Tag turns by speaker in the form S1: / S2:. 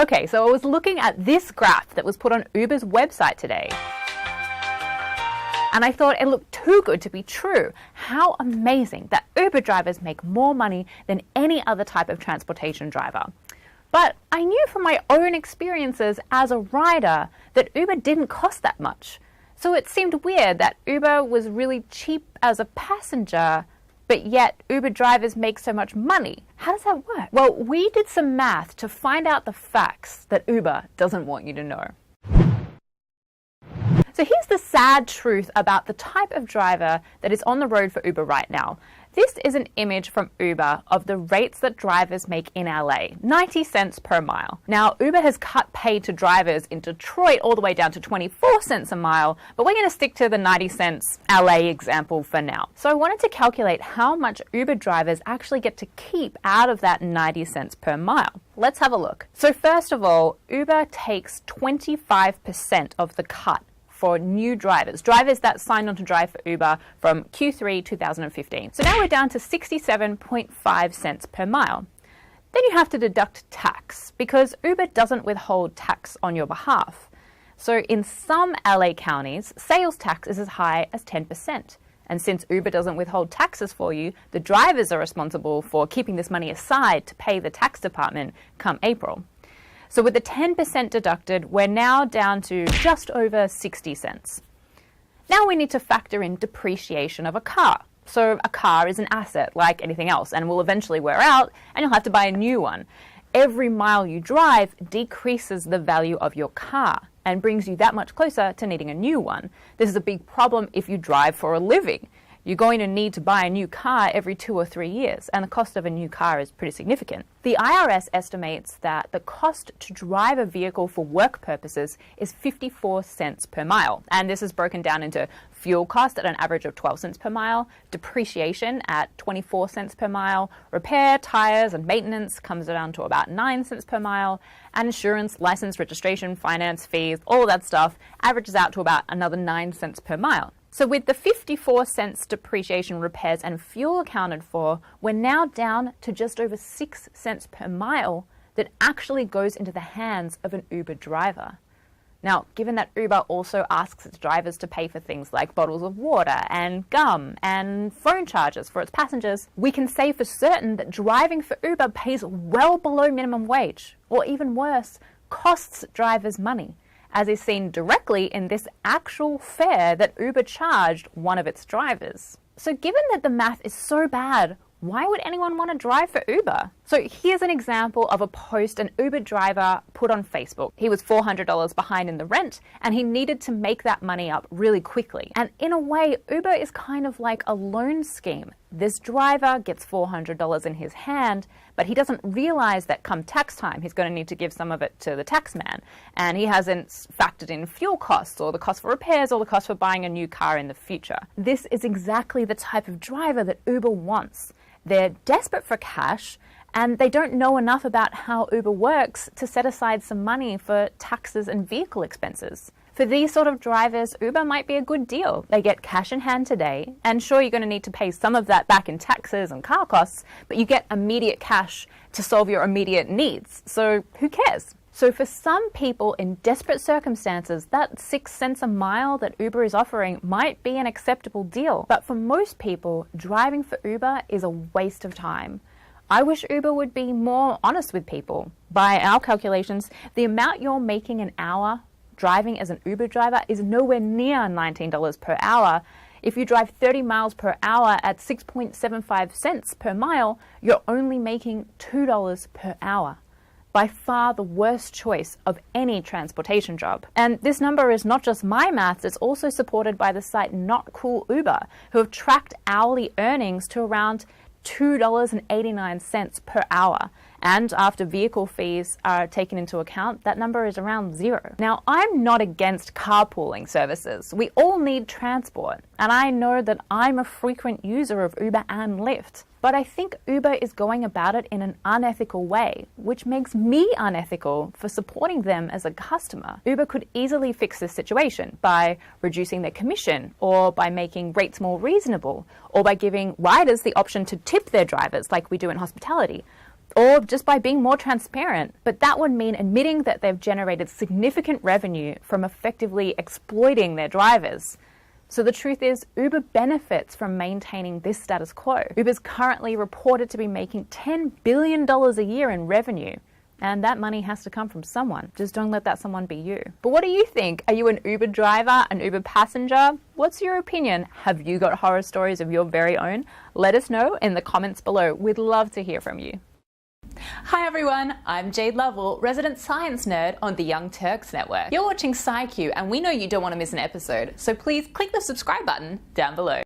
S1: Okay, so I was looking at this graph that was put on Uber's website today, and I thought it looked too good to be true. How amazing that Uber drivers make more money than any other type of transportation driver. But I knew from my own experiences as a rider that Uber didn't cost that much. So it seemed weird that Uber was really cheap as a passenger, but yet Uber drivers make so much money. How does that work? Well, we did some math to find out the facts that Uber doesn't want you to know. So here's the sad truth about the type of driver that is on the road for Uber right now. This is an image from Uber of the rates that drivers make in LA, 90 cents per mile. Now, Uber has cut pay to drivers in Detroit all the way down to 24 cents a mile, but we're going to stick to the 90 cents LA example for now. So I wanted to calculate how much Uber drivers actually get to keep out of that 90 cents per mile. Let's have a look. So first of all, Uber takes 25% of the cut for new drivers that signed on to drive for Uber from Q3 2015. So now we're down to 67.5 cents per mile. Then you have to deduct tax because Uber doesn't withhold tax on your behalf. So in some LA counties, sales tax is as high as 10%. And since Uber doesn't withhold taxes for you, the drivers are responsible for keeping this money aside to pay the tax department come April. So with the 10% deducted, we're now down to just over 60 cents. Now we need to factor in depreciation of a car. So a car is an asset like anything else and will eventually wear out and you'll have to buy a new one. Every mile you drive decreases the value of your car and brings you that much closer to needing a new one. This is a big problem if you drive for a living. You're going to need to buy a new car every 2 or 3 years, and the cost of a new car is pretty significant. The IRS estimates that the cost to drive a vehicle for work purposes is 54 cents per mile, and this is broken down into fuel cost at an average of 12 cents per mile, depreciation at 24 cents per mile, repair, tires, and maintenance comes down to about 9 cents per mile, and insurance, license, registration, finance, fees, all of that stuff averages out to about another 9 cents per mile. So with the 54 cents depreciation, repairs and fuel accounted for, we're now down to just over 6 cents per mile that actually goes into the hands of an Uber driver. Now, given that Uber also asks its drivers to pay for things like bottles of water and gum and phone charges for its passengers, we can say for certain that driving for Uber pays well below minimum wage, or even worse, costs drivers money, as is seen directly in this actual fare that Uber charged one of its drivers. So given that the math is so bad, why would anyone want to drive for Uber? So here's an example of a post an Uber driver put on Facebook. He was $400 behind in the rent and he needed to make that money up really quickly. And in a way, Uber is kind of like a loan scheme. This driver gets $400 in his hand, but he doesn't realize that come tax time, he's going to need to give some of it to the tax man. And he hasn't factored in fuel costs or the cost for repairs or the cost for buying a new car in the future. This is exactly the type of driver that Uber wants. They're desperate for cash and they don't know enough about how Uber works to set aside some money for taxes and vehicle expenses. For these sort of drivers, Uber might be a good deal. They get cash in hand today, and sure, you're going to need to pay some of that back in taxes and car costs, but you get immediate cash to solve your immediate needs. So who cares? So for some people in desperate circumstances, that 6 cents a mile that Uber is offering might be an acceptable deal. But for most people, driving for Uber is a waste of time. I wish Uber would be more honest with people. By our calculations, the amount you're making an hour driving as an Uber driver is nowhere near $19 per hour. If you drive 30 miles per hour at 6.75 cents per mile, you're only making $2 per hour. By far the worst choice of any transportation job. And this number is not just my maths, it's also supported by the site Not Cool Uber, who have tracked hourly earnings to around $2.89 per hour. And after vehicle fees are taken into account, that number is around zero. Now, I'm not against carpooling services. We all need transport, and I know that I'm a frequent user of Uber and Lyft. But I think Uber is going about it in an unethical way, which makes me unethical for supporting them as a customer. Uber could easily fix this situation by reducing their commission, or by making rates more reasonable, or by giving riders the option to tip their drivers like we do in hospitality. or just by being more transparent. But that would mean admitting that they've generated significant revenue from effectively exploiting their drivers. So the truth is, Uber benefits from maintaining this status quo. Uber's currently reported to be making $10 billion a year in revenue. And that money has to come from someone. Just don't let that someone be you. But what do you think? Are you an Uber driver, an Uber passenger? What's your opinion? Have you got horror stories of your very own? Let us know in the comments below. We'd love to hear from you. Hi everyone, I'm Jade Lovell, resident science nerd on the Young Turks Network. You're watching SciQ and we know you don't want to miss an episode, so please click the subscribe button down below.